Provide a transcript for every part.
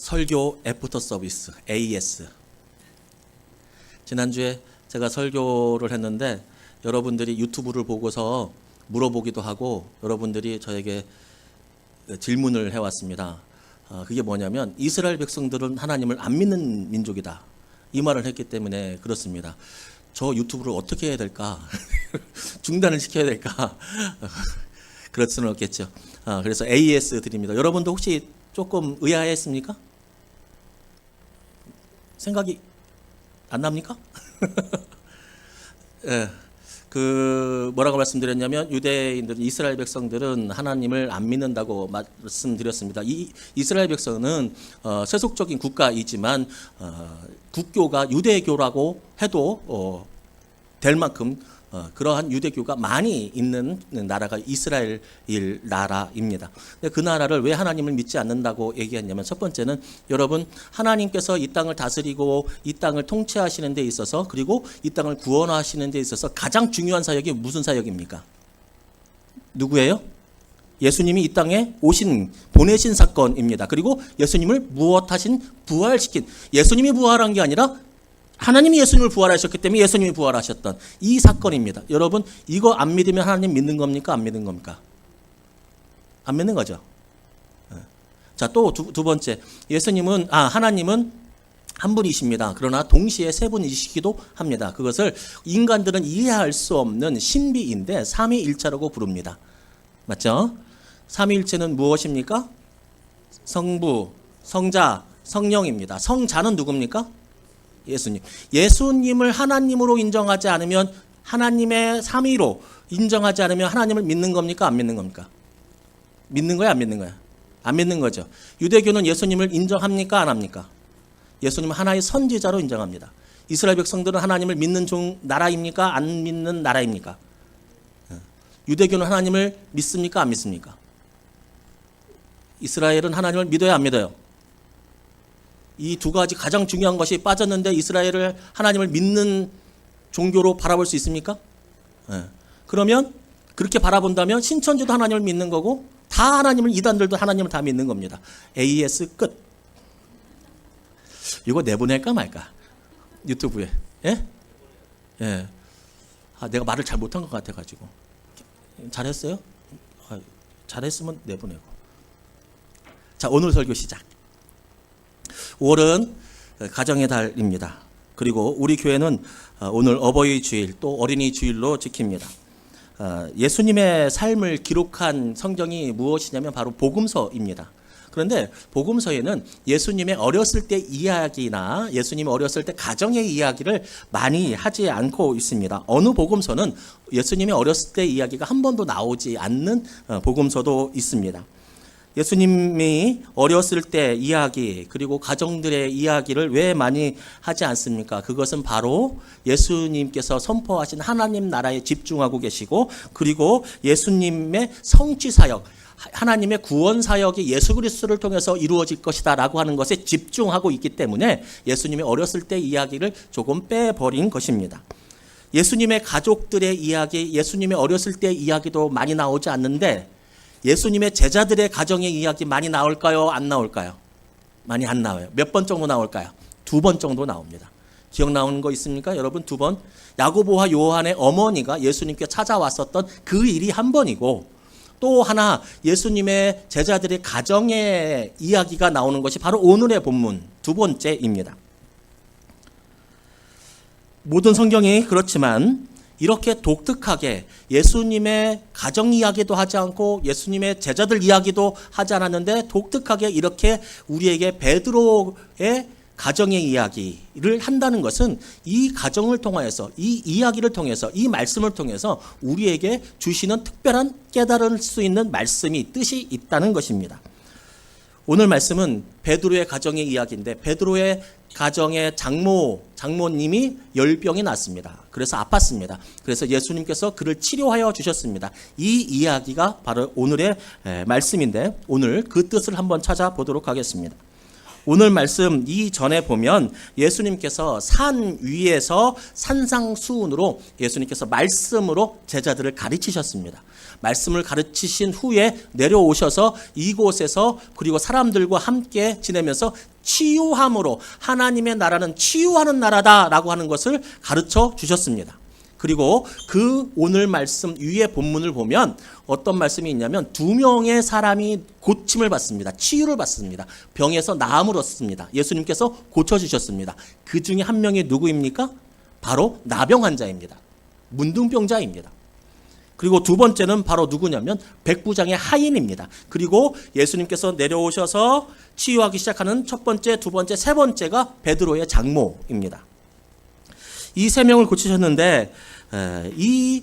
설교 애프터 서비스 AS. 지난주에 제가 설교를 했는데 여러분들이 유튜브를 보고서 물어보기도 하고 여러분들이 저에게 질문을 해왔습니다. 그게 뭐냐면 이스라엘 백성들은 하나님을 안 믿는 민족이다, 이 말을 했기 때문에 그렇습니다. 저 유튜브를 어떻게 해야 될까? 중단을 시켜야 될까? 그럴 수는 없겠죠. 그래서 AS 드립니다. 여러분도 혹시 조금 의아했습니까? 생각이 안 납니까? 예, 뭐라고 말씀드렸냐면 유대인들, 이스라엘 백성들은 하나님을 안 믿는다고 말씀드렸습니다. 이 이스라엘 백성은 세속적인 국가이지만 국교가 유대교라고 해도 될 만큼 그러한 유대교가 많이 있는 나라가 이스라엘 나라입니다. 그 나라를 왜 하나님을 믿지 않는다고 얘기했냐면, 첫 번째는 여러분, 하나님께서 이 땅을 다스리고 이 땅을 통치하시는 데 있어서, 그리고 이 땅을 구원하시는 데 있어서 가장 중요한 사역이 무슨 사역입니까? 누구예요? 예수님이 이 땅에 보내신 사건입니다. 그리고 예수님을 무엇하신, 부활시킨, 예수님이 부활한 게 아니라 하나님이 예수님을 부활하셨기 때문에 예수님이 부활하셨던 이 사건입니다. 여러분, 이거 안 믿으면 하나님 믿는 겁니까? 안 믿는 겁니까? 안 믿는 거죠. 자, 또 두 번째, 하나님은 한 분이십니다. 그러나 동시에 세 분이시기도 합니다. 그것을 인간들은 이해할 수 없는 신비인데 삼위일체라고 부릅니다. 맞죠? 삼위일체는 무엇입니까? 성부, 성자, 성령입니다. 성자는 누굽니까? 예수님. 예수님을 하나님으로 인정하지 않으면, 하나님의 삼위로 인정하지 않으면 하나님을 믿는 겁니까? 안 믿는 겁니까? 믿는 거야? 안 믿는 거야? 안 믿는 거죠. 유대교는 예수님을 인정합니까? 안 합니까? 예수님은 하나의 선지자로 인정합니다. 이스라엘 백성들은 하나님을 믿는 나라입니까? 안 믿는 나라입니까? 유대교는 하나님을 믿습니까? 안 믿습니까? 이스라엘은 하나님을 믿어야 안 믿어요? 이 두 가지 가장 중요한 것이 빠졌는데 이스라엘을 하나님을 믿는 종교로 바라볼 수 있습니까? 그러면 그렇게 바라본다면 신천지도 하나님을 믿는 거고, 다 하나님을, 이단들도 하나님을 다 믿는 겁니다. AS 끝. 이거 내보낼까 말까? 유튜브에. 예? 예. 내가 말을 잘 못한 것 같아가지고. 잘했어요? 잘했으면 내보내고. 자, 오늘 설교 시작. 5월은 가정의 달입니다. 그리고 우리 교회는 오늘 어버이 주일, 또 어린이 주일로 지킵니다. 예수님의 삶을 기록한 성경이 무엇이냐면 바로 복음서입니다. 그런데 복음서에는 예수님의 어렸을 때 이야기나 예수님이 어렸을 때 가정의 이야기를 많이 하지 않고 있습니다. 어느 복음서는 예수님의 어렸을 때 이야기가 한 번도 나오지 않는 복음서도 있습니다. 예수님이 어렸을 때 이야기, 그리고 가정들의 이야기를 왜 많이 하지 않습니까? 그것은 바로 예수님께서 선포하신 하나님 나라에 집중하고 계시고, 그리고 예수님의 성취 사역, 하나님의 구원 사역이 예수 그리스도를 통해서 이루어질 것이다 라고 하는 것에 집중하고 있기 때문에 예수님의 어렸을 때 이야기를 조금 빼버린 것입니다. 예수님의 가족들의 이야기, 예수님의 어렸을 때 이야기도 많이 나오지 않는데, 예수님의 제자들의 가정의 이야기 많이 나올까요? 안 나올까요? 많이 안 나와요. 몇 번 정도 나올까요? 2번 정도 나옵니다. 기억 나오는 거 있습니까? 여러분, 2번. 야고보와 요한의 어머니가 예수님께 찾아왔었던 그 일이 한 번이고, 또 하나 예수님의 제자들의 가정의 이야기가 나오는 것이 바로 오늘의 본문 2번째입니다. 모든 성경이 그렇지만 이렇게 독특하게 예수님의 가정 이야기도 하지 않고 예수님의 제자들 이야기도 하지 않았는데, 독특하게 이렇게 우리에게 베드로의 가정의 이야기를 한다는 것은 이 가정을 통해서, 이 이야기를 통해서, 이 말씀을 통해서 우리에게 주시는 특별한 깨달을 수 있는 말씀이, 뜻이 있다는 것입니다. 오늘 말씀은 베드로의 가정의 이야기인데, 베드로의 가정의 장모님이 열병이 났습니다. 그래서 아팠습니다. 그래서 예수님께서 그를 치료하여 주셨습니다. 이 이야기가 바로 오늘의 말씀인데, 오늘 그 뜻을 한번 찾아보도록 하겠습니다. 오늘 말씀 이전에 보면 예수님께서 산 위에서 산상수훈으로 예수님께서 말씀으로 제자들을 가르치셨습니다. 말씀을 가르치신 후에 내려오셔서 이곳에서 그리고 사람들과 함께 지내면서 치유함으로 하나님의 나라는 치유하는 나라다라고 하는 것을 가르쳐 주셨습니다. 그리고 그 오늘 말씀 위의 본문을 보면 어떤 말씀이 있냐면 2명의 사람이 고침을 받습니다. 치유를 받습니다. 병에서 나음을 얻습니다. 예수님께서 고쳐주셨습니다. 그 중에 한 명이 누구입니까? 바로 나병 환자입니다. 문둥병자입니다. 그리고 두 번째는 바로 누구냐면 백부장의 하인입니다. 그리고 예수님께서 내려오셔서 치유하기 시작하는 첫 번째, 두 번째, 세 번째가 베드로의 장모입니다. 이 세 명을 고치셨는데 이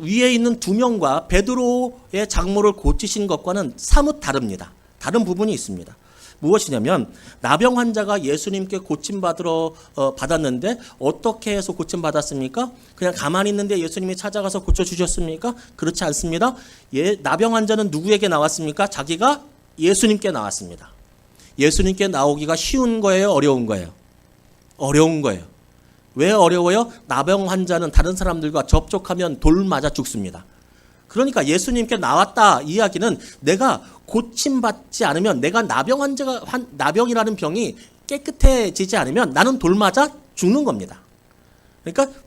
위에 있는 2명과 베드로의 장모를 고치신 것과는 사뭇 다릅니다. 다른 부분이 있습니다. 무엇이냐면 나병 환자가 예수님께 고침받으러 받았는데 어떻게 해서 고침받았습니까? 그냥 가만히 있는데 예수님이 찾아가서 고쳐주셨습니까? 그렇지 않습니다. 나병 환자는 누구에게 나왔습니까? 자기가 예수님께 나왔습니다. 예수님께 나오기가 쉬운 거예요? 어려운 거예요? 어려운 거예요. 왜 어려워요? 나병 환자는 다른 사람들과 접촉하면 돌 맞아 죽습니다. 그러니까 예수님께 나왔다 이야기는 내가 고침받지 않으면 내가 나병이라는 병이 깨끗해지지 않으면 나는 돌 맞아 죽는 겁니다. 그러니까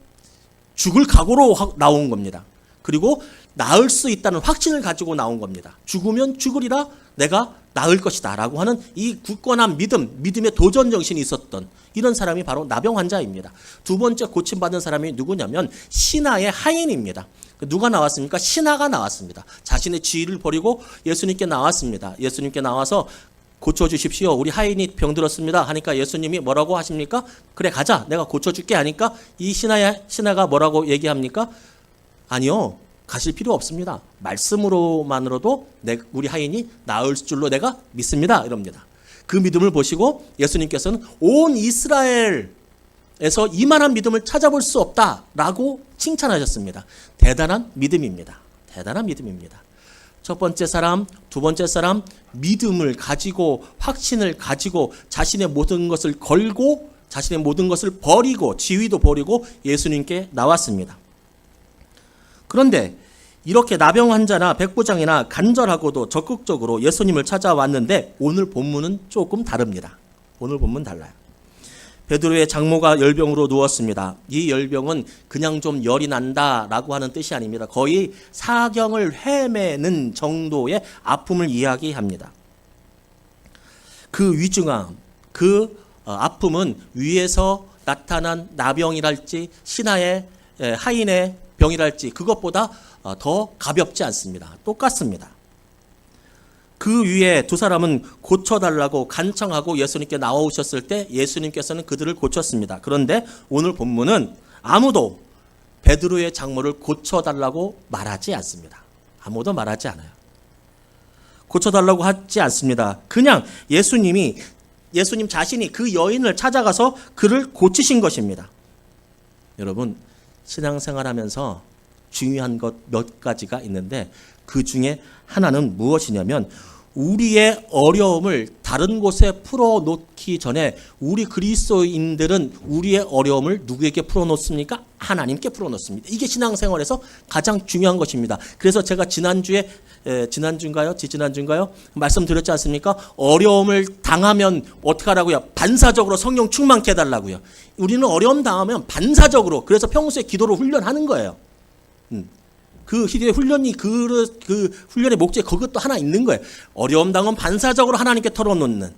죽을 각오로 나온 겁니다. 그리고 나을 수 있다는 확신을 가지고 나온 겁니다. 죽으면 죽으리라 내가 나을 것이다 라고 하는 이 굳건한 믿음의 도전 정신이 있었던 이런 사람이 바로 나병 환자입니다. 두 번째 고침받은 사람이 누구냐면 신하의 하인입니다. 누가 나왔습니까? 신하가 나왔습니다. 자신의 지위를 버리고 예수님께 나왔습니다. 예수님께 나와서 고쳐주십시오. 우리 하인이 병들었습니다. 하니까 예수님이 뭐라고 하십니까? 그래 가자. 내가 고쳐줄게 하니까 이 신하가 뭐라고 얘기합니까? 아니요. 가실 필요 없습니다. 말씀으로만으로도 우리 하인이 나을 줄로 내가 믿습니다. 이럽니다. 그 믿음을 보시고 예수님께서는 온 이스라엘에서 이만한 믿음을 찾아볼 수 없다라고 칭찬하셨습니다. 대단한 믿음입니다. 대단한 믿음입니다. 첫 번째 사람, 두 번째 사람 믿음을 가지고 확신을 가지고 자신의 모든 것을 걸고 자신의 모든 것을 버리고 지위도 버리고 예수님께 나왔습니다. 그런데 이렇게 나병 환자나 백부장이나 간절하고도 적극적으로 예수님을 찾아왔는데 오늘 본문은 조금 다릅니다. 오늘 본문 달라요. 베드로의 장모가 열병으로 누웠습니다. 이 열병은 그냥 좀 열이 난다라고 하는 뜻이 아닙니다. 거의 사경을 헤매는 정도의 아픔을 이야기합니다. 그 위중함, 그 아픔은 위에서 나타난 나병이랄지 신하의 하인의 병이랄지 그것보다 더 가볍지 않습니다. 똑같습니다. 그 위에 두 사람은 고쳐달라고 간청하고 예수님께 나오셨을 때 예수님께서는 그들을 고쳤습니다. 그런데 오늘 본문은 아무도 베드로의 장모를 고쳐달라고 말하지 않습니다. 아무도 말하지 않아요. 고쳐달라고 하지 않습니다. 그냥 예수님 자신이 그 여인을 찾아가서 그를 고치신 것입니다. 여러분 신앙생활하면서 중요한 것 몇 가지가 있는데 그 중에 하나는 무엇이냐면 우리의 어려움을 다른 곳에 풀어놓기 전에 우리 그리스도인들은 우리의 어려움을 누구에게 풀어놓습니까? 하나님께 풀어놓습니다. 이게 신앙생활에서 가장 중요한 것입니다. 그래서 제가 지난주인가요? 말씀드렸지 않습니까? 어려움을 당하면 어떻게 하라고요? 반사적으로 성령 충만케 해달라고요. 우리는 어려움 당하면 반사적으로 그래서 평소에 기도로 훈련하는 거예요. 그 희대의 훈련이 그 훈련의 목적이 그것도 하나 있는 거예요. 어려움 당하면 반사적으로 하나님께 털어놓는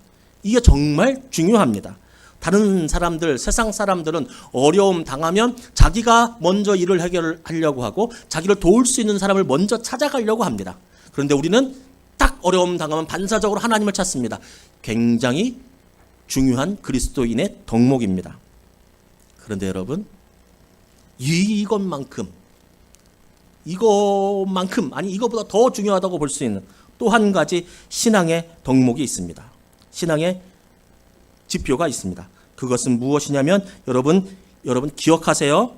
이게 정말 중요합니다. 다른 사람들, 세상 사람들은 어려움 당하면 자기가 먼저 일을 해결하려고 하고 자기를 도울 수 있는 사람을 먼저 찾아가려고 합니다. 그런데 우리는 딱 어려움 당하면 반사적으로 하나님을 찾습니다. 굉장히 중요한 그리스도인의 덕목입니다. 그런데 여러분 이것만큼 아니 이거보다 더 중요하다고 볼 수 있는 또 한 가지 신앙의 덕목이 있습니다. 신앙의 지표가 있습니다. 그것은 무엇이냐면 여러분 기억하세요.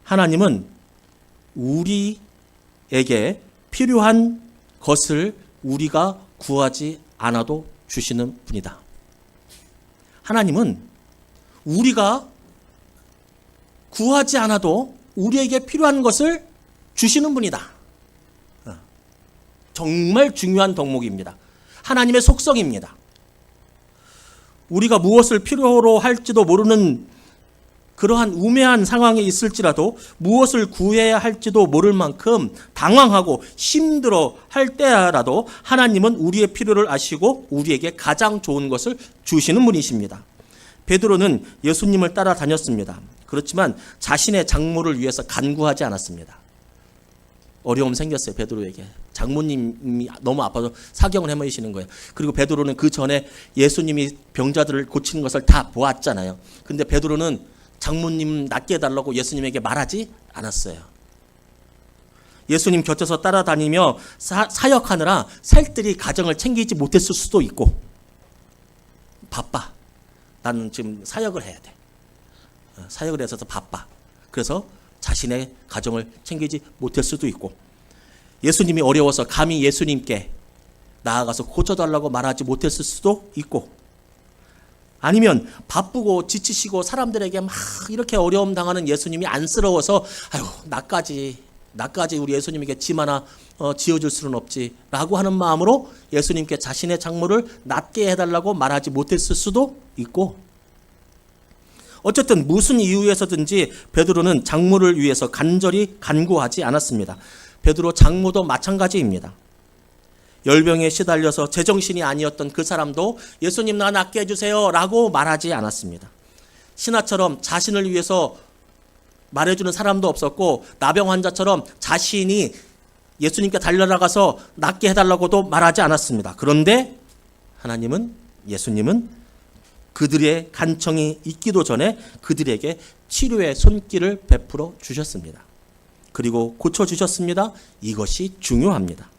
하나님은 우리에게 필요한 것을 우리가 구하지 않아도 주시는 분이다. 하나님은 우리가 구하지 않아도 우리에게 필요한 것을 주시는 분이다. 정말 중요한 덕목입니다. 하나님의 속성입니다. 우리가 무엇을 필요로 할지도 모르는 그러한 우매한 상황에 있을지라도 무엇을 구해야 할지도 모를 만큼 당황하고 힘들어 할 때라도 하나님은 우리의 필요를 아시고 우리에게 가장 좋은 것을 주시는 분이십니다. 베드로는 예수님을 따라다녔습니다. 그렇지만 자신의 장모를 위해서 간구하지 않았습니다. 어려움 생겼어요, 베드로에게. 장모님이 너무 아파서 사경을 헤매시는 거예요. 그리고 베드로는 그 전에 예수님이 병자들을 고치는 것을 다 보았잖아요. 근데 베드로는 장모님 낫게 해달라고 예수님에게 말하지 않았어요. 예수님 곁에서 따라다니며 사역하느라 살뜰히 가정을 챙기지 못했을 수도 있고, 바빠. 나는 지금 사역을 해야 돼. 사역을 해서 바빠. 그래서 자신의 가정을 챙기지 못할 수도 있고, 예수님이 어려워서 감히 예수님께 나아가서 고쳐달라고 말하지 못했을 수도 있고, 아니면 바쁘고 지치시고 사람들에게 막 이렇게 어려움 당하는 예수님이 안쓰러워서 아유 나까지 우리 예수님에게 짐 하나 지어줄 수는 없지 라고 하는 마음으로 예수님께 자신의 장모를 낫게 해달라고 말하지 못했을 수도 있고, 어쨌든 무슨 이유에서든지 베드로는 장모를 위해서 간절히 간구하지 않았습니다. 베드로 장모도 마찬가지입니다. 열병에 시달려서 제정신이 아니었던 그 사람도 예수님 나 낫게 해주세요 라고 말하지 않았습니다. 신하처럼 자신을 위해서 말해주는 사람도 없었고, 나병 환자처럼 자신이 예수님께 달려나가서 낫게 해달라고도 말하지 않았습니다. 그런데 예수님은 그들의 간청이 있기도 전에 그들에게 치료의 손길을 베풀어 주셨습니다. 그리고 고쳐주셨습니다. 이것이 중요합니다.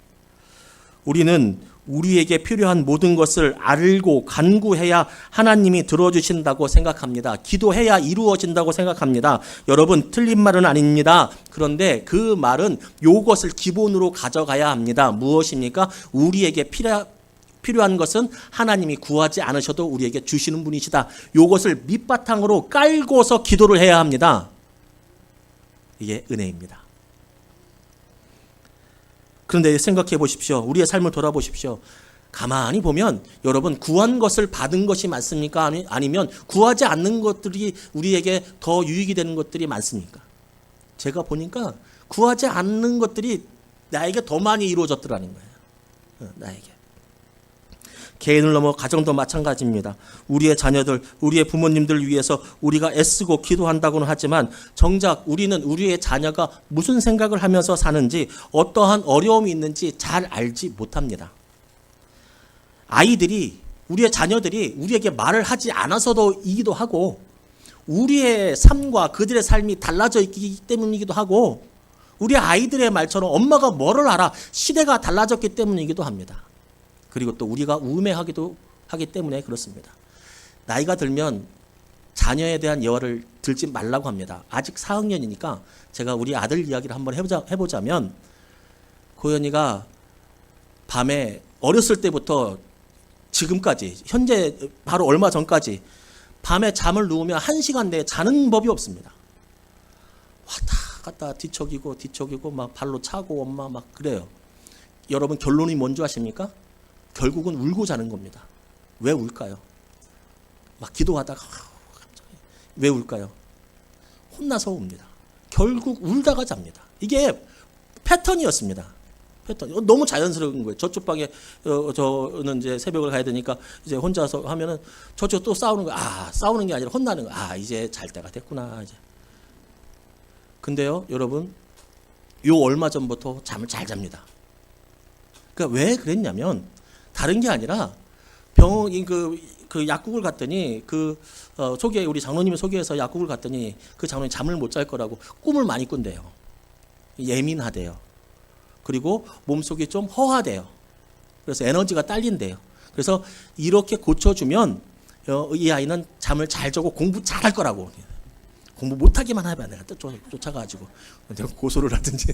우리는 우리에게 필요한 모든 것을 알고 간구해야 하나님이 들어주신다고 생각합니다. 기도해야 이루어진다고 생각합니다. 여러분, 틀린 말은 아닙니다. 그런데 그 말은 이것을 기본으로 가져가야 합니다. 무엇입니까? 우리에게 필요한 것은 하나님이 구하지 않으셔도 우리에게 주시는 분이시다. 이것을 밑바탕으로 깔고서 기도를 해야 합니다. 이게 은혜입니다. 그런데 생각해 보십시오. 우리의 삶을 돌아보십시오. 가만히 보면 여러분, 구한 것을 받은 것이 많습니까? 아니면 구하지 않는 것들이 우리에게 더 유익이 되는 것들이 많습니까? 제가 보니까 구하지 않는 것들이 나에게 더 많이 이루어졌더라는 거예요. 나에게. 개인을 넘어 가정도 마찬가지입니다. 우리의 자녀들, 우리의 부모님들 위해서 우리가 애쓰고 기도한다고는 하지만 정작 우리는 우리의 자녀가 무슨 생각을 하면서 사는지, 어떠한 어려움이 있는지 잘 알지 못합니다. 우리의 자녀들이 우리에게 말을 하지 않아서도이기도 하고, 우리의 삶과 그들의 삶이 달라져 있기 때문이기도 하고, 우리 아이들의 말처럼 엄마가 뭐를 알아, 시대가 달라졌기 때문이기도 합니다. 그리고 또 우리가 우매하기도 하기 때문에 그렇습니다. 나이가 들면 자녀에 대한 예화를 들지 말라고 합니다. 아직 4학년이니까 제가 우리 아들 이야기를 한번 해보자면, 고현이가 밤에 어렸을 때부터 지금까지, 현재 바로 얼마 전까지 밤에 잠을 누우면 1시간 내에 자는 법이 없습니다. 왔다 갔다 뒤척이고 막 발로 차고 엄마 막 그래요. 여러분, 결론이 뭔지 아십니까? 결국은 울고 자는 겁니다. 왜 울까요? 막 기도하다가 갑자기 왜 울까요? 혼나서 웁니다. 결국 울다가 잡니다. 이게 패턴이었습니다. 패턴. 너무 자연스러운 거예요. 저쪽 방에 저는 이제 새벽을 가야 되니까 이제 혼자서 하면은 저쪽 또 싸우는 거야. 싸우는 게 아니라 혼나는 거야. 이제 잘 때가 됐구나. 이제. 근데요, 여러분, 요 얼마 전부터 잠을 잘 잡니다. 그러니까 왜 그랬냐면, 다른 게 아니라 그 약국을 갔더니 우리 장로님이 소개해서 약국을 갔더니 그 장로님 잠을 못 잘 거라고 꿈을 많이 꾼대요. 예민하대요. 그리고 몸속이 좀 허하대요. 그래서 에너지가 딸린대요. 그래서 이렇게 고쳐주면 이 아이는 잠을 잘 자고 공부 잘할 거라고. 공부 못하기만 하면 내가 쫓아가지고 내가 고소를 하든지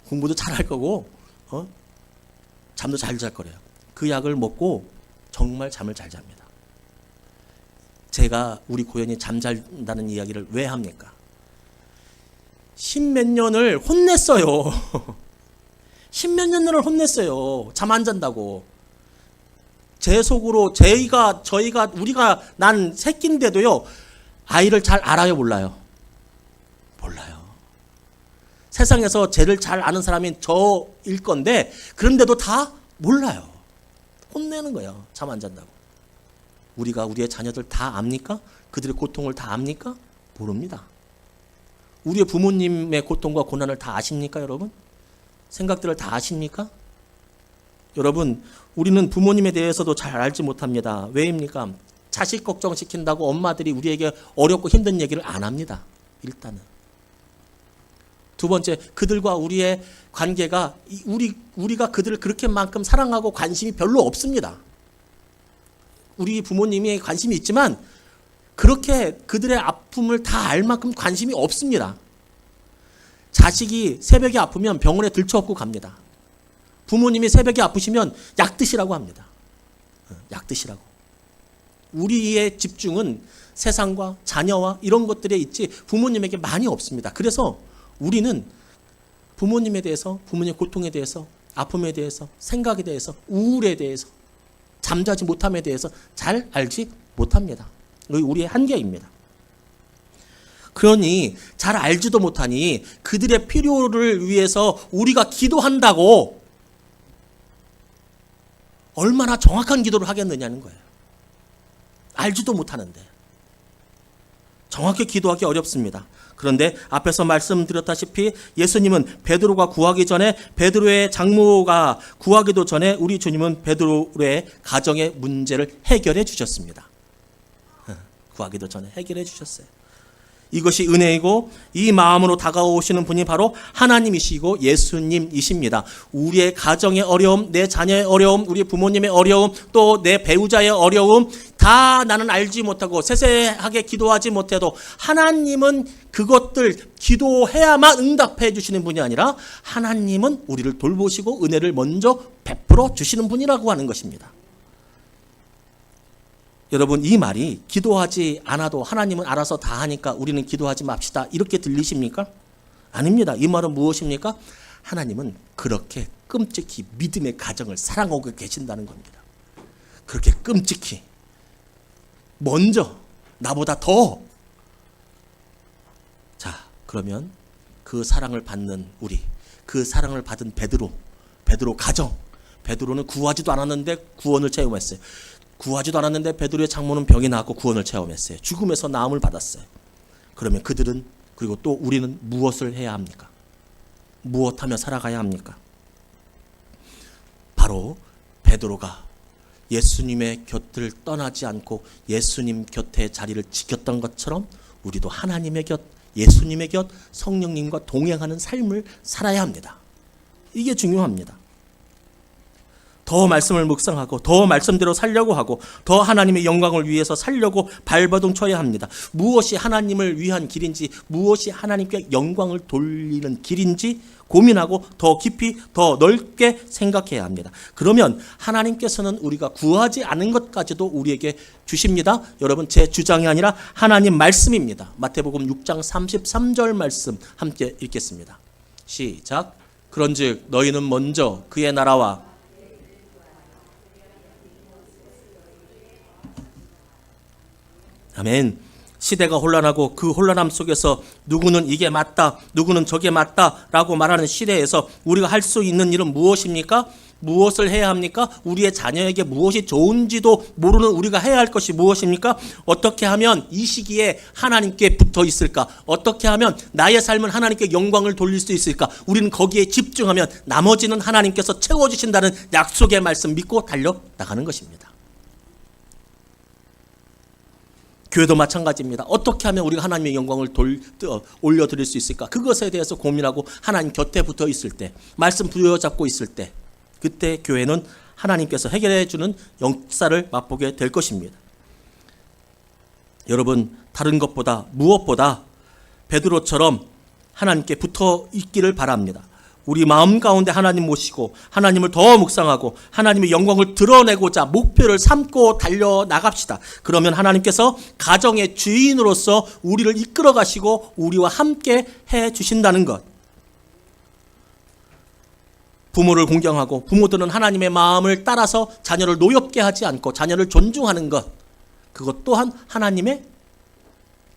공부도 잘할 거고 잠도 잘 잘 거래요. 그 약을 먹고 정말 잠을 잘 잡니다. 제가 우리 고현이 잠잘다는 이야기를 왜 합니까? 십몇 년을 혼냈어요. 십몇 년을 혼냈어요. 잠 안 잔다고. 제 속으로 우리가 난 새끼인데도요, 아이를 잘 알아요, 몰라요? 몰라요. 세상에서 쟤를 잘 아는 사람이 저일 건데, 그런데도 다 몰라요. 혼내는 거예요. 잠 안 잔다고. 우리가 우리의 자녀들 다 압니까? 그들의 고통을 다 압니까? 모릅니다. 우리의 부모님의 고통과 고난을 다 아십니까, 여러분? 생각들을 다 아십니까? 여러분, 우리는 부모님에 대해서도 잘 알지 못합니다. 왜입니까? 자식 걱정시킨다고 엄마들이 우리에게 어렵고 힘든 얘기를 안 합니다. 일단은. 두 번째, 그들과 우리의 관계가 우리가 그들을 그렇게만큼 사랑하고 관심이 별로 없습니다. 우리 부모님이 관심이 있지만 그렇게 그들의 아픔을 다 알 만큼 관심이 없습니다. 자식이 새벽에 아프면 병원에 들쳐업고 갑니다. 부모님이 새벽에 아프시면 약 드시라고 합니다. 약 드시라고. 우리의 집중은 세상과 자녀와 이런 것들에 있지 부모님에게 많이 없습니다. 그래서 우리는 부모님에 대해서, 부모님의 고통에 대해서, 아픔에 대해서, 생각에 대해서, 우울에 대해서, 잠자지 못함에 대해서 잘 알지 못합니다. 이게 우리의 한계입니다. 그러니 잘 알지도 못하니 그들의 필요를 위해서 우리가 기도한다고 얼마나 정확한 기도를 하겠느냐는 거예요. 알지도 못하는데. 정확히 기도하기 어렵습니다. 그런데 앞에서 말씀드렸다시피 예수님은 베드로가 구하기 전에, 베드로의 장모가 구하기도 전에 우리 주님은 베드로의 가정의 문제를 해결해 주셨습니다. 구하기도 전에 해결해 주셨어요. 이것이 은혜이고 이 마음으로 다가오시는 분이 바로 하나님이시고 예수님이십니다. 우리의 가정의 어려움, 내 자녀의 어려움, 우리 부모님의 어려움, 또 내 배우자의 어려움 다 나는 알지 못하고 세세하게 기도하지 못해도 하나님은 그것들 기도해야만 응답해 주시는 분이 아니라 하나님은 우리를 돌보시고 은혜를 먼저 베풀어 주시는 분이라고 하는 것입니다. 여러분, 이 말이 기도하지 않아도 하나님은 알아서 다 하니까 우리는 기도하지 맙시다 이렇게 들리십니까? 아닙니다. 이 말은 무엇입니까? 하나님은 그렇게 끔찍히 믿음의 가정을 사랑하고 계신다는 겁니다. 그렇게 끔찍히 먼저 나보다 더. 자, 그러면 그 사랑을 받는 우리, 그 사랑을 받은 베드로 가정, 베드로는 구하지도 않았는데 구원을 체험했어요. 구하지도 않았는데 베드로의 장모는 병이 나았고 구원을 체험했어요. 죽음에서 나음을 받았어요. 그러면 그들은, 그리고 또 우리는 무엇을 해야 합니까? 무엇하며 살아가야 합니까? 바로 베드로가 예수님의 곁을 떠나지 않고 예수님 곁에 자리를 지켰던 것처럼 우리도 하나님의 곁, 예수님의 곁, 성령님과 동행하는 삶을 살아야 합니다. 이게 중요합니다. 더 말씀을 묵상하고 더 말씀대로 살려고 하고 더 하나님의 영광을 위해서 살려고 발버둥 쳐야 합니다. 무엇이 하나님을 위한 길인지, 무엇이 하나님께 영광을 돌리는 길인지 고민하고 더 깊이 더 넓게 생각해야 합니다. 그러면 하나님께서는 우리가 구하지 않은 것까지도 우리에게 주십니다. 여러분, 제 주장이 아니라 하나님 말씀입니다. 마태복음 6장 33절 말씀 함께 읽겠습니다. 시작. 그런즉 너희는 먼저 그의 나라와 아멘. 시대가 혼란하고 그 혼란함 속에서 누구는 이게 맞다, 누구는 저게 맞다라고 말하는 시대에서 우리가 할 수 있는 일은 무엇입니까? 무엇을 해야 합니까? 우리의 자녀에게 무엇이 좋은지도 모르는 우리가 해야 할 것이 무엇입니까? 어떻게 하면 이 시기에 하나님께 붙어 있을까? 어떻게 하면 나의 삶은 하나님께 영광을 돌릴 수 있을까? 우리는 거기에 집중하면 나머지는 하나님께서 채워주신다는 약속의 말씀 믿고 달려나가는 것입니다. 교회도 마찬가지입니다. 어떻게 하면 우리가 하나님의 영광을 올려드릴 수 있을까? 그것에 대해서 고민하고 하나님 곁에 붙어 있을 때, 말씀 부여잡고 있을 때, 그때 교회는 하나님께서 해결해 주는 역사를 맛보게 될 것입니다. 여러분, 다른 것보다 무엇보다 베드로처럼 하나님께 붙어 있기를 바랍니다. 우리 마음 가운데 하나님 모시고 하나님을 더 묵상하고 하나님의 영광을 드러내고자 목표를 삼고 달려나갑시다. 그러면 하나님께서 가정의 주인으로서 우리를 이끌어 가시고 우리와 함께 해 주신다는 것. 부모를 공경하고 부모들은 하나님의 마음을 따라서 자녀를 노엽게 하지 않고 자녀를 존중하는 것. 그것 또한 하나님의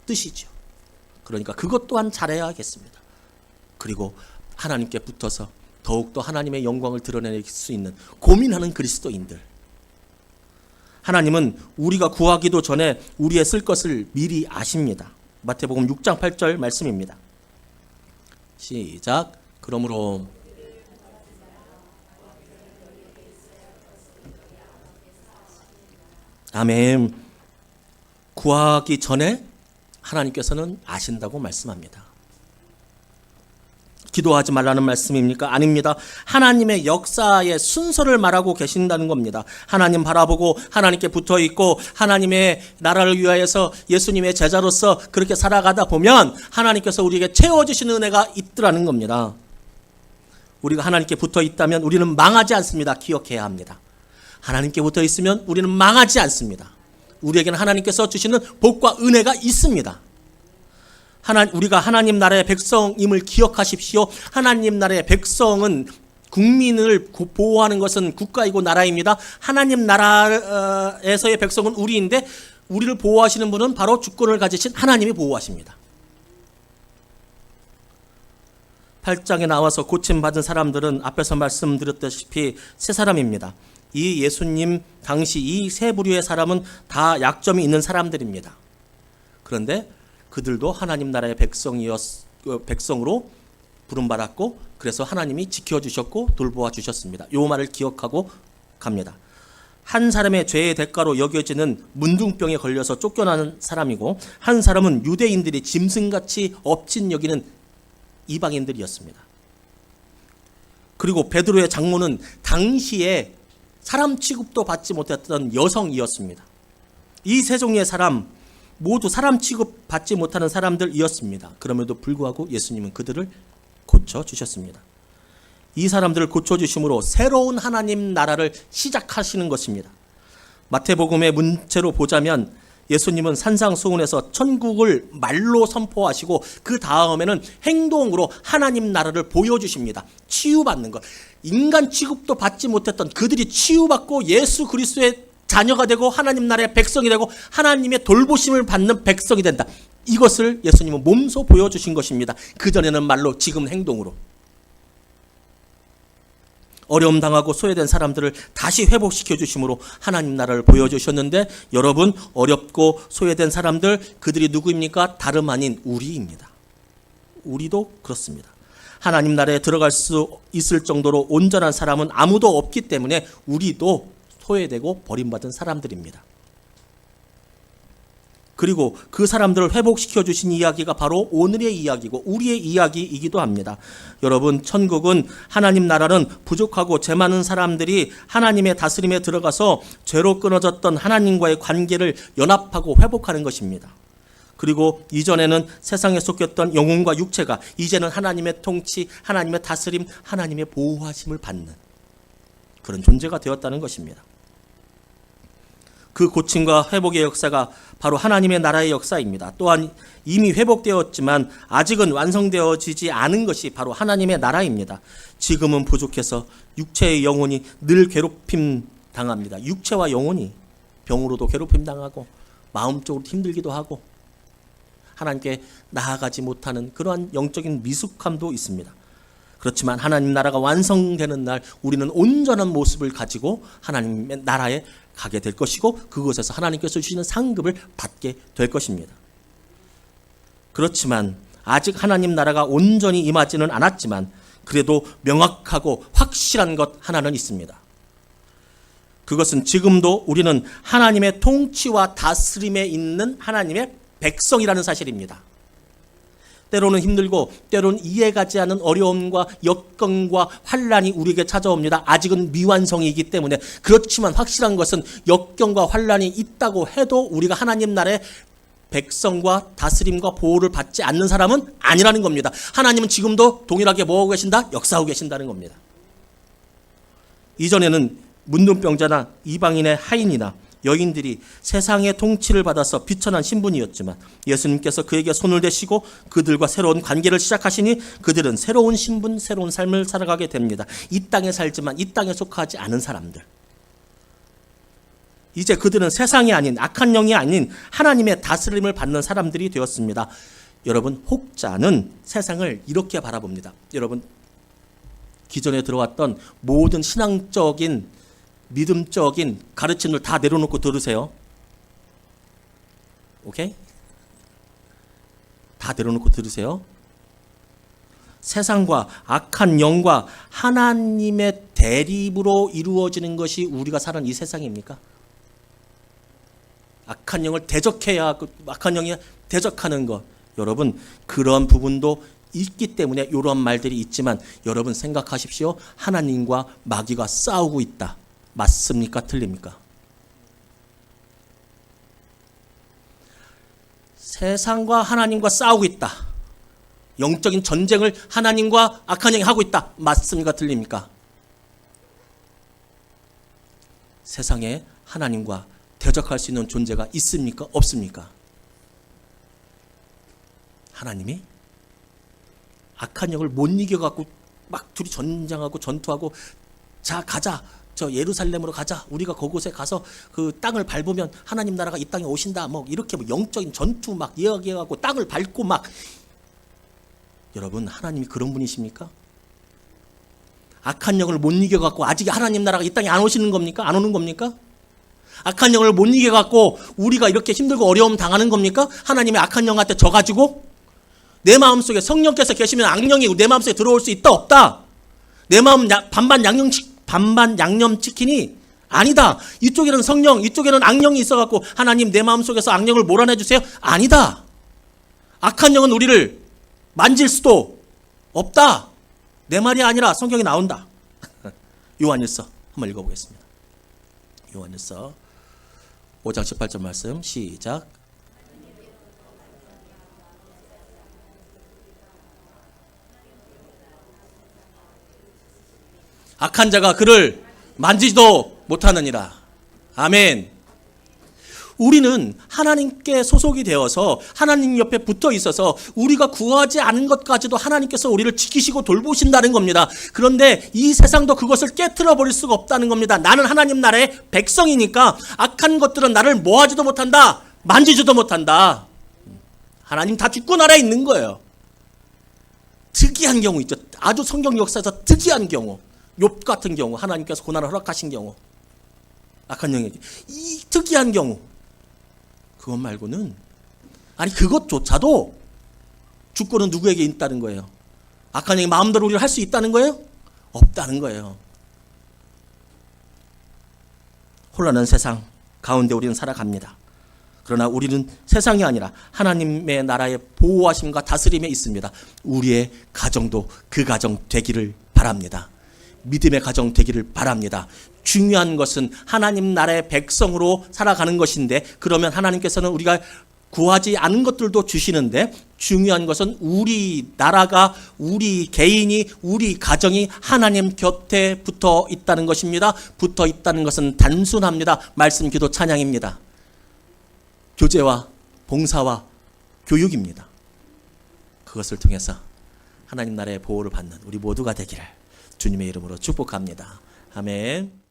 뜻이죠. 그러니까 그것 또한 잘해야겠습니다. 그리고 하나님께 붙어서 더욱더 하나님의 영광을 드러낼 수 있는 고민하는 그리스도인들. 하나님은 우리가 구하기도 전에 우리의 쓸 것을 미리 아십니다. 마태복음 6장 8절 말씀입니다. 시작. 그러므로 아멘. 구하기 전에 하나님께서는 아신다고 말씀합니다. 기도하지 말라는 말씀입니까? 아닙니다. 하나님의 역사의 순서를 말하고 계신다는 겁니다. 하나님 바라보고 하나님께 붙어 있고 하나님의 나라를 위하여서 예수님의 제자로서 그렇게 살아가다 보면 하나님께서 우리에게 채워주시는 은혜가 있더라는 겁니다. 우리가 하나님께 붙어 있다면 우리는 망하지 않습니다. 기억해야 합니다. 하나님께 붙어 있으면 우리는 망하지 않습니다. 우리에게는 하나님께서 주시는 복과 은혜가 있습니다. 우리가 하나님 나라의 백성임을 기억하십시오. 하나님 나라의 백성은 국민을 보호하는 것은 국가이고 나라입니다. 하나님 나라에서의 백성은 우리인데 우리를 보호하시는 분은 바로 주권을 가지신 하나님이 보호하십니다. 8장에 나와서 고침받은 사람들은 앞에서 말씀드렸다시피 세 사람입니다. 이 예수님 당시 이 세 부류의 사람은 다 약점이 있는 사람들입니다. 그런데 그들도 하나님 나라의 백성으로 부름받았고 그래서 하나님이 지켜주셨고 돌보아 주셨습니다. 이 말을 기억하고 갑니다. 한 사람의 죄의 대가로 여겨지는 문둥병에 걸려서 쫓겨나는 사람이고 한 사람은 유대인들이 짐승같이 업진 여기는 이방인들이었습니다. 그리고 베드로의 장모는 당시에 사람 취급도 받지 못했던 여성이었습니다. 이 세 종류의 사람 모두 사람 취급 받지 못하는 사람들이었습니다. 그럼에도 불구하고 예수님은 그들을 고쳐주셨습니다. 이 사람들을 고쳐주심으로 새로운 하나님 나라를 시작하시는 것입니다. 마태복음의 문체로 보자면 예수님은 산상수훈에서 천국을 말로 선포하시고 그 다음에는 행동으로 하나님 나라를 보여주십니다. 치유받는 것. 인간 취급도 받지 못했던 그들이 치유받고 예수 그리스도의 자녀가 되고 하나님 나라의 백성이 되고 하나님의 돌보심을 받는 백성이 된다. 이것을 예수님은 몸소 보여주신 것입니다. 그전에는 말로, 지금 행동으로. 어려움 당하고 소외된 사람들을 다시 회복시켜 주심으로 하나님 나라를 보여주셨는데 여러분, 어렵고 소외된 사람들, 그들이 누구입니까? 다름 아닌 우리입니다. 우리도 그렇습니다. 하나님 나라에 들어갈 수 있을 정도로 온전한 사람은 아무도 없기 때문에 우리도 소외되고 버림받은 사람들입니다. 그리고 그 사람들을 회복시켜 주신 이야기가 바로 오늘의 이야기고 우리의 이야기이기도 합니다. 여러분, 천국은, 하나님 나라는 부족하고 죄 많은 사람들이 하나님의 다스림에 들어가서 죄로 끊어졌던 하나님과의 관계를 연합하고 회복하는 것입니다. 그리고 이전에는 세상에 속했던 영혼과 육체가 이제는 하나님의 통치, 하나님의 다스림, 하나님의 보호하심을 받는 그런 존재가 되었다는 것입니다. 그 고침과 회복의 역사가 바로 하나님의 나라의 역사입니다. 또한 이미 회복되었지만 아직은 완성되어지지 않은 것이 바로 하나님의 나라입니다. 지금은 부족해서 육체의 영혼이 늘 괴롭힘 당합니다. 육체와 영혼이 병으로도 괴롭힘 당하고 마음적으로 힘들기도 하고 하나님께 나아가지 못하는 그러한 영적인 미숙함도 있습니다. 그렇지만 하나님 나라가 완성되는 날 우리는 온전한 모습을 가지고 하나님의 나라에 가게 될 것이고 그곳에서 하나님께서 주시는 상급을 받게 될 것입니다. 그렇지만 아직 하나님 나라가 온전히 임하지는 않았지만 그래도 명확하고 확실한 것 하나는 있습니다. 그것은 지금도 우리는 하나님의 통치와 다스림에 있는 하나님의 백성이라는 사실입니다. 때로는 힘들고 때로는 이해가지 않는 어려움과 역경과 환란이 우리에게 찾아옵니다. 아직은 미완성이기 때문에. 그렇지만 확실한 것은 역경과 환란이 있다고 해도 우리가 하나님 나라의 백성과 다스림과 보호를 받지 않는 사람은 아니라는 겁니다. 하나님은 지금도 동일하게 뭐하고 계신다? 역사하고 계신다는 겁니다. 이전에는 문둥병자나 이방인의 하인이나 여인들이 세상의 통치를 받아서 비천한 신분이었지만 예수님께서 그에게 손을 대시고 그들과 새로운 관계를 시작하시니 그들은 새로운 신분, 새로운 삶을 살아가게 됩니다. 이 땅에 살지만 이 땅에 속하지 않은 사람들. 이제 그들은 세상이 아닌, 악한 영이 아닌 하나님의 다스림을 받는 사람들이 되었습니다. 여러분, 혹자는 세상을 이렇게 바라봅니다. 여러분, 기존에 들어왔던 모든 신앙적인 믿음적인 가르침을 다 내려놓고 들으세요. 오케이? 다 내려놓고 들으세요. 세상과 악한 영과 하나님의 대립으로 이루어지는 것이 우리가 사는 이 세상입니까? 악한 영을 대적해야 하고 악한 영이 대적하는 것. 여러분, 그런 부분도 있기 때문에 이런 말들이 있지만 여러분 생각하십시오. 하나님과 마귀가 싸우고 있다. 맞습니까? 틀립니까? 세상과 하나님과 싸우고 있다. 영적인 전쟁을 하나님과 악한 영이 하고 있다. 맞습니까? 틀립니까? 세상에 하나님과 대적할 수 있는 존재가 있습니까? 없습니까? 하나님이 악한 영을 못 이겨갖고 막 둘이 전쟁하고 전투하고 자 가자. 저 예루살렘으로 가자. 우리가 그곳에 가서 그 땅을 밟으면 하나님 나라가 이 땅에 오신다. 뭐 이렇게 뭐 영적인 전투 막 이야기하고 땅을 밟고 막. 여러분, 하나님이 그런 분이십니까? 악한 영을 못 이겨갖고 아직 하나님 나라가 이 땅에 안 오시는 겁니까? 안 오는 겁니까? 악한 영을 못 이겨갖고 우리가 이렇게 힘들고 어려움 당하는 겁니까? 하나님의 악한 영한테 져가지고 내 마음속에 성령께서 계시면 악령이 내 마음속에 들어올 수 있다 없다? 내 마음 반반 양념치킨이 아니다. 이쪽에는 성령, 이쪽에는 악령이 있어갖고 하나님 내 마음속에서 악령을 몰아내주세요. 아니다. 악한 영은 우리를 만질 수도 없다. 내 말이 아니라 성경이 나온다. 요한일서 한번 읽어보겠습니다. 요한일서 5장 18절 말씀 시작. 악한 자가 그를 만지지도 못하느니라. 아멘. 우리는 하나님께 소속이 되어서 하나님 옆에 붙어 있어서 우리가 구하지 않은 것까지도 하나님께서 우리를 지키시고 돌보신다는 겁니다. 그런데 이 세상도 그것을 깨트려 버릴 수가 없다는 겁니다. 나는 하나님 나라의 백성이니까 악한 것들은 나를 모하지도 못한다. 만지지도 못한다. 하나님 다 주권 아래에 있는 거예요. 특이한 경우 있죠. 아주 성경 역사에서 특이한 경우. 욥 같은 경우, 하나님께서 고난을 허락하신 경우, 악한 영에게 이 특이한 경우, 그것 말고는 아니 그것조차도 주권은 누구에게 있다는 거예요? 악한 영이 마음대로 우리를 할 수 있다는 거예요? 없다는 거예요. 혼란한 세상 가운데 우리는 살아갑니다. 그러나 우리는 세상이 아니라 하나님의 나라의 보호하심과 다스림에 있습니다. 우리의 가정도 그 가정 되기를 바랍니다. 믿음의 가정 되기를 바랍니다. 중요한 것은 하나님 나라의 백성으로 살아가는 것인데 그러면 하나님께서는 우리가 구하지 않은 것들도 주시는데 중요한 것은 우리 나라가 우리 개인이 우리 가정이 하나님 곁에 붙어 있다는 것입니다. 붙어 있다는 것은 단순합니다. 말씀 기도 찬양입니다. 교제와 봉사와 교육입니다. 그것을 통해서 하나님 나라의 보호를 받는 우리 모두가 되기를 주님의 이름으로 축복합니다. 아멘.